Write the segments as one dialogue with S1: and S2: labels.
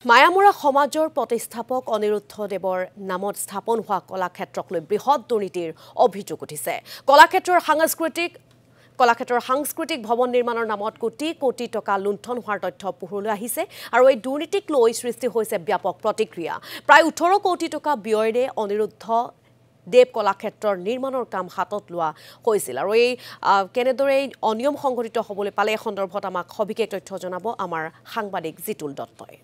S1: মায়ামৰা সমাজৰ প্ৰতিষ্ঠাপক অনিৰুদ্ধ দেৱৰ নামত স্থাপন হোৱা কলাক্ষেত্ৰক লৈ বৃহৎ দুৰ্নীতিৰ অভিযোগ উঠিছে। কলাক্ষেত্ৰৰ সাংস্কৃতিক ভৱন নিৰ্মাণৰ নামত কোটি কোটি টকা লুণ্ঠন হোৱাৰ তথ্য পোহৰলৈ আহিছে আৰু এই দুৰ্নীতিক লৈ সৃষ্টি হৈছে ব্যাপক প্ৰতিক্ৰিয়া। প্ৰায় 18 কোটি টকা ব্যয়েৰে অনিৰুদ্ধ দেৱ কলাক্ষেত্ৰৰ নিৰ্মাণৰ কাম হাতত লোৱা হৈছিল আৰু এই কেনেদৰে অনিয়ম সংঘটিত হ'বলৈ পালে এই সন্দৰ্ভত আমাক সবিশেষ তথ্য জনাব আমাৰ সাংবাদিক জিতুল দত্তই।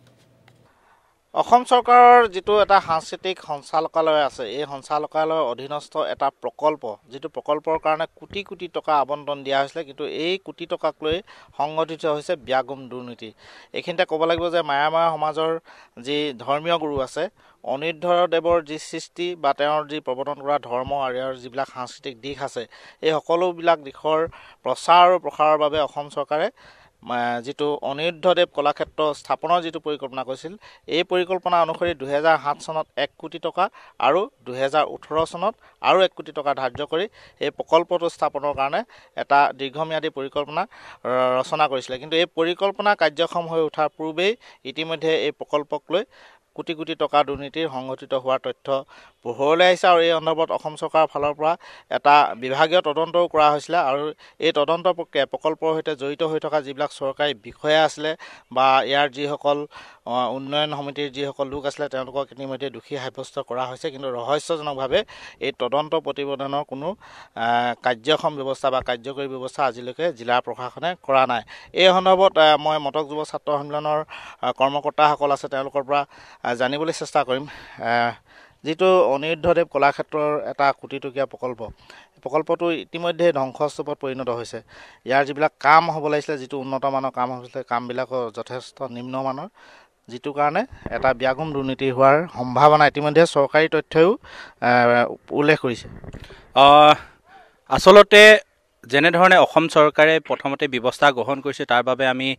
S2: অসম চৰকাৰৰ যিটো এটা সাংস্কৃতিক সঞ্চালকালয় আছে, এই সঞ্চালকালয়ৰ অধীনস্থ এটা প্ৰকল্প, যিটো প্ৰকল্পৰ কাৰণে কোটি কোটি টকা আবণ্টন দিয়া হৈছিলে, কিন্তু এই কোটি টকাক লৈ সংগঠিত হৈছে ব্যাগুম দুৰ্নীতি। এইখিনিতে ক'ব লাগিব যে মায়ামৰা সমাজৰ যি ধৰ্মীয় গুৰু আছে, অনিৰুদ্ধ দেৱৰ যি সৃষ্টি বা তেওঁৰ যি প্ৰৱৰ্তন কৰা ধৰ্ম আৰু ইয়াৰ যিবিলাক সাংস্কৃতিক দিশ আছে, এই সকলোবিলাক দিশৰ প্ৰচাৰ আৰু প্ৰসাৰৰ বাবে অসম চৰকাৰে যিটো অনিৰুদ্ধ দেৱ কলাক্ষেত্ৰ স্থাপনৰ যিটো পৰিকল্পনা কৰিছিল, এই পৰিকল্পনা অনুসৰি 2007 চনত 1 কোটি টকা আৰু 2018 চনত আৰু 1 কোটি টকা ধাৰ্য কৰি এই প্ৰকল্পটো স্থাপনৰ কাৰণে এটা দীৰ্ঘম্যাদী পৰিকল্পনা ৰচনা কৰিছিলে। কিন্তু এই পৰিকল্পনা কাৰ্যক্ষম হৈ উঠাৰ পূৰ্বেই ইতিমধ্যে এই প্ৰকল্পক লৈ কোটি কোটি টকা দুৰ্নীতিৰ সংঘটিত হোৱাৰ তথ্য পোহৰলৈ আহিছে আৰু এই সন্দৰ্ভত অসম চৰকাৰৰ ফালৰ পৰা এটা বিভাগীয় তদন্তও কৰা হৈছিলে আৰু এই তদন্ত প্ৰকল্পৰ সৈতে জড়িত হৈ থকা যিবিলাক চৰকাৰী বিষয়া আছিলে বা ইয়াৰ যিসকল উন্নয়ন সমিতিৰ যিসকল লোক আছিলে, তেওঁলোকক ইতিমধ্যে দোষী সাব্যস্ত কৰা হৈছে। কিন্তু ৰহস্যজনকভাৱে এই তদন্ত প্ৰতিবেদনৰ কোনো কাৰ্যক্ষম ব্যৱস্থা বা কাৰ্যকৰী ব্যৱস্থা আজিলৈকে জিলা প্ৰশাসনে কৰা নাই। এই সন্দৰ্ভত মই মটক যুৱ ছাত্ৰ সন্মিলনৰ কৰ্মকৰ্তাসকল আছে, তেওঁলোকৰ পৰা জানিবলৈ চেষ্টা কৰিম। যিটো অনিৰুদ্ধ দেৱ কলাক্ষেত্ৰৰ এটা কোটিটকীয়া প্ৰকল্পটো ইতিমধ্যে ধ্বংসস্তূপত পৰিণত হৈছে। ইয়াৰ যিবিলাক কাম হ'ব লাগিছিলে, যিটো উন্নতমানৰ কাম হৈছিলে, কামবিলাকৰ যথেষ্ট নিম্নমানৰ, যিটো কাৰণে এটা ব্যাগুম দুৰ্নীতি হোৱাৰ সম্ভাৱনা ইতিমধ্যে চৰকাৰী তথ্যও উল্লেখ কৰিছে।
S3: আচলতে যেনেধৰণে অসম চৰকাৰে প্ৰথমতে ব্যৱস্থা গ্ৰহণ কৰিছে, তাৰ বাবে আমি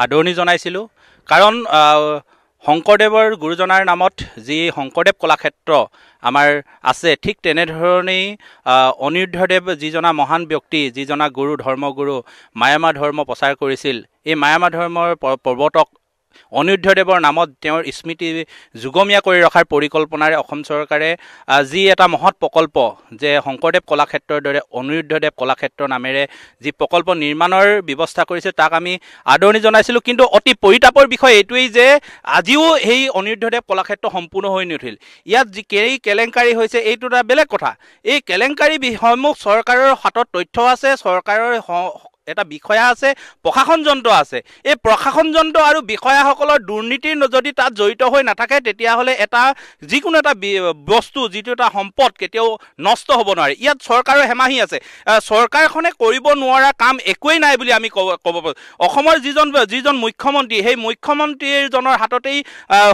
S3: আদৰণি জনাইছিলোঁ। কাৰণ শংকৰদেৱৰ গুৰুজনাৰ নামত যি শংকৰদেৱ কলাক্ষেত্ৰ আমাৰ আছে, ঠিক তেনেধৰণেই অনিৰুদ্ধদেৱ যিজনা মহান ব্যক্তি, যিজনা গুৰু, ধৰ্মগুৰু, মায়ামা ধৰ্ম প্ৰচাৰ কৰিছিল, এই মায়ামা ধৰ্মৰ প্ৰৱৰ্তক অনিৰুদ্ধদেৱৰ নামত তেওঁৰ স্মৃতি যুগমীয়া কৰি ৰখাৰ পৰিকল্পনাৰে অসম চৰকাৰে যি এটা মহৎ প্ৰকল্প, যে শংকৰদেৱ কলাক্ষেত্ৰৰ দৰে অনিৰুদ্ধদেৱ কলাক্ষেত্ৰ নামেৰে যি প্ৰকল্প নিৰ্মাণৰ ব্যৱস্থা কৰিছে, তাক আমি আদৰণি জনাইছিলোঁ। কিন্তু অতি পৰিতাপৰ বিষয় এইটোৱেই যে আজিও সেই অনিৰুদ্ধদেৱ কলাক্ষেত্ৰ সম্পূৰ্ণ হৈ নুঠিল। ইয়াত যি কেলেংকাৰী হৈছে, এইটো এটা বেলেগ কথা। এই কেলেংকাৰী বিষয়সমূহ চৰকাৰৰ হাতত তথ্য আছে, চৰকাৰৰ এটা বিষয়া আছে, প্ৰশাসন যন্ত্ৰ আছে। এই প্ৰশাসন যন্ত্ৰ আৰু বিষয়াসকলৰ দুৰ্নীতিৰ যদি তাত জড়িত হৈ নাথাকে, তেতিয়াহ'লে যিকোনো এটা বস্তু, যিটো এটা সম্পদ কেতিয়াও নষ্ট হ'ব নোৱাৰে। ইয়াত চৰকাৰৰ হেমাহি আছে। চৰকাৰখনে কৰিব নোৱাৰা কাম একোৱেই নাই বুলি আমি ক'ব পাৰোঁ। অসমৰ যিজন মুখ্যমন্ত্ৰী, সেই মুখ্যমন্ত্ৰীজনৰ হাততেই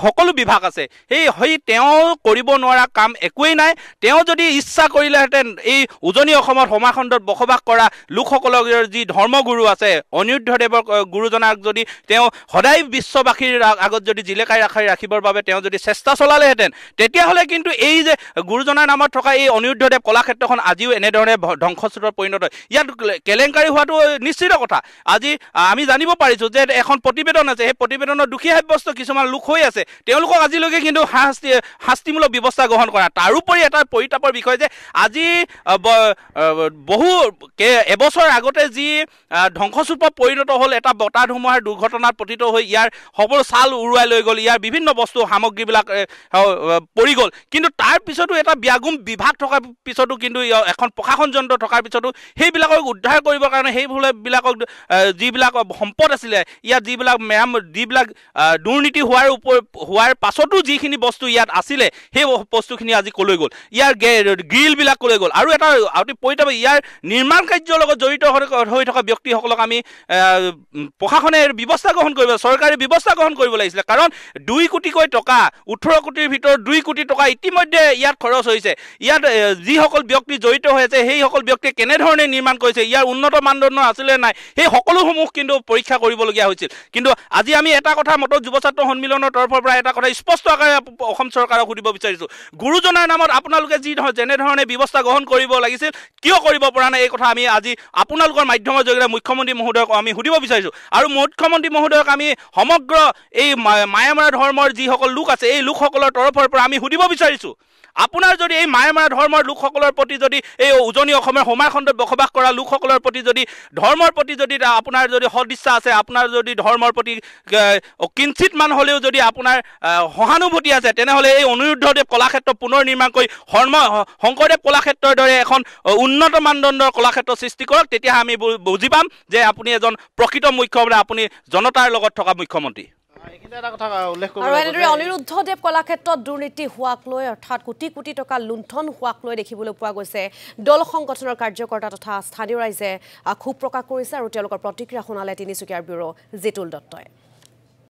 S3: সকলো বিভাগ আছে। সেই তেওঁ কৰিব নোৱাৰা কাম একোৱেই নাই। তেওঁ যদি ইচ্ছা কৰিলেহেঁতেন এই উজনি অসমত সমাজখণ্ডত বসবাস কৰা লোকসকলৰ যি ধৰ্মগুৰু আছে, অনিৰুদ্ধদেৱৰ গুৰুজনাক যদি তেওঁ সদায় বিশ্ববাসীৰ আগত যদি জিলেকাই ৰাখিবৰ বাবে তেওঁ যদি চেষ্টা চলালেহেঁতেন, তেতিয়াহ'লে কিন্তু এই যে গুৰুজনাৰ নামত থকা এই অনিৰুদ্ধদেৱ কলাক্ষেত্ৰখন আজিও এনেধৰণে ধ্বংসস্তূপত পৰিণত হয়। ইয়াত কেলেংকাৰী হোৱাটো নিশ্চিত কথা। আজি আমি জানিব পাৰিছোঁ যে এখন প্ৰতিবেদন আছে, সেই প্ৰতিবেদনৰ দোষী সাব্যস্ত কিছুমান লোক হৈ আছে, তেওঁলোকক আজিলৈকে কিন্তু শাস্তিমূলক ব্যৱস্থা গ্ৰহণ কৰা। তাৰোপৰি এটা পৰিতাপৰ বিষয় যে আজি বহু এবছৰ আগতে যি ধ্বংসস্তূপত পৰিণত হ'ল, এটা বতাহ ধুমুহাৰ দুৰ্ঘটনাত পতিত হৈ ইয়াৰ সকলো ছাল উৰুৱাই লৈ গ'ল, ইয়াৰ বিভিন্ন বস্তু সামগ্ৰীবিলাক পৰি গ'ল। কিন্তু তাৰ পিছতো এটা ব্যাগুম বিভাগ থকাৰ পিছতো, কিন্তু এখন প্ৰশাসন যন্ত্ৰ থকাৰ পিছতো সেইবিলাকক উদ্ধাৰ কৰিবৰ কাৰণে সেইবিলাকক যিবিলাক সম্পদ আছিলে, ইয়াত যিবিলাক দুৰ্নীতি হোৱাৰ পাছতো যিখিনি বস্তু ইয়াত আছিলে, সেই বস্তুখিনি আজি ক'লৈ গ'ল, ইয়াৰ গ্ৰিলবিলাক ক'লৈ গ'ল। আৰু এটা অতি পৰিতাপ, ইয়াৰ নিৰ্মাণ কাৰ্যৰ লগত জড়িত হৈ থকা ব্যক্তিসকলক আমি প্ৰশাসনে ব্যৱস্থা গ্ৰহণ কৰিব, চৰকাৰে ব্যৱস্থা গ্ৰহণ কৰিব লাগিছিলে। কাৰণ 2 কোটিকৈ টকা, 18 কোটিৰ ভিতৰত 2 কোটি টকা ইতিমধ্যে ইয়াত খৰচ হৈছে। ইয়াত যিসকল ব্যক্তি জড়িত হৈ আছে, সেইসকল ব্যক্তিয়ে কেনেধৰণে নিৰ্মাণ কৰিছে, ইয়াৰ উন্নত মানদণ্ডৰ আছিলে নাই, সেই সকলোসমূহ কিন্তু পৰীক্ষা কৰিবলগীয়া হৈছিল। কিন্তু আজি আমি এটা কথা মটক যুৱ ছাত্ৰ সন্মিলনৰ তৰফৰ পৰা এটা কথা স্পষ্ট আকাৰে অসম চৰকাৰক সুধিব বিচাৰিছোঁ, গুৰুজনাৰ নামত আপোনালোকে যেনেধৰণে ব্যৱস্থা গ্ৰহণ কৰিব লাগিছিল, কিয় কৰিব পৰা নাই, এই কথা আমি আজি আপোনালোকৰ মাধ্যমৰ জৰিয়তে মুখ্যমন্ত্ৰী মহোদয়ক আমি সুধিব বিচাৰিছোঁ আৰু মুখ্যমন্ত্ৰী মহোদয়ক আমি সমগ্ৰ এই মায়ামাৰা ধৰ্মৰ যিসকল লোক আছে এই লোকসকলৰ তৰফৰ পৰা আমি সুধিব বিচাৰিছোঁ আপোনাৰ যদি এই মায়ামাৰা ধৰ্মৰ লোকসকলৰ প্ৰতি যদি এই উজনি অসমৰ সমাজখণ্ডত বসবাস কৰা লোকসকলৰ প্ৰতি যদি ধৰ্মৰ প্ৰতি যদি আপোনাৰ যদি সদিচ্ছা আছে আপোনাৰ যদি ধৰ্মৰ প্ৰতি কিঞ্চিত মান হ'লেও যদি আপোনাৰ সহানুভূতি আছে তেনেহ'লে এই অনিৰুদ্ধদেৱ কলাক্ষেত্ৰ পুনৰ নিৰ্মাণ কৰি শংকৰদেৱ কলাক্ষেত্ৰৰ দৰে এখন উন্নত মানদণ্ডৰ কলাক্ষেত্ৰ সৃষ্টি কৰক তেতিয়া আমি বুজি পাম যে আপুনি এজন প্ৰকৃত মুখ্যমন্ত্ৰী আপুনি জনতাৰ লগত থকা মুখ্যমন্ত্ৰী
S1: আৰু এনেদৰে অনিৰুদ্ধদেৱ কলাক্ষেত্ৰত দুৰ্নীতি হোৱাক লৈ অৰ্থাৎ কোটি কোটি টকা লুণ্ঠন হোৱাক লৈ দেখিবলৈ পোৱা গৈছে দল সংগঠনৰ কাৰ্যকৰ্তা তথা স্থানীয় ৰাইজে ক্ষোভ প্ৰকাশ কৰিছে আৰু তেওঁলোকৰ প্ৰতিক্ৰিয়া শুনালে তিনিচুকীয়াৰ ব্যুৰ জিতুল দত্তই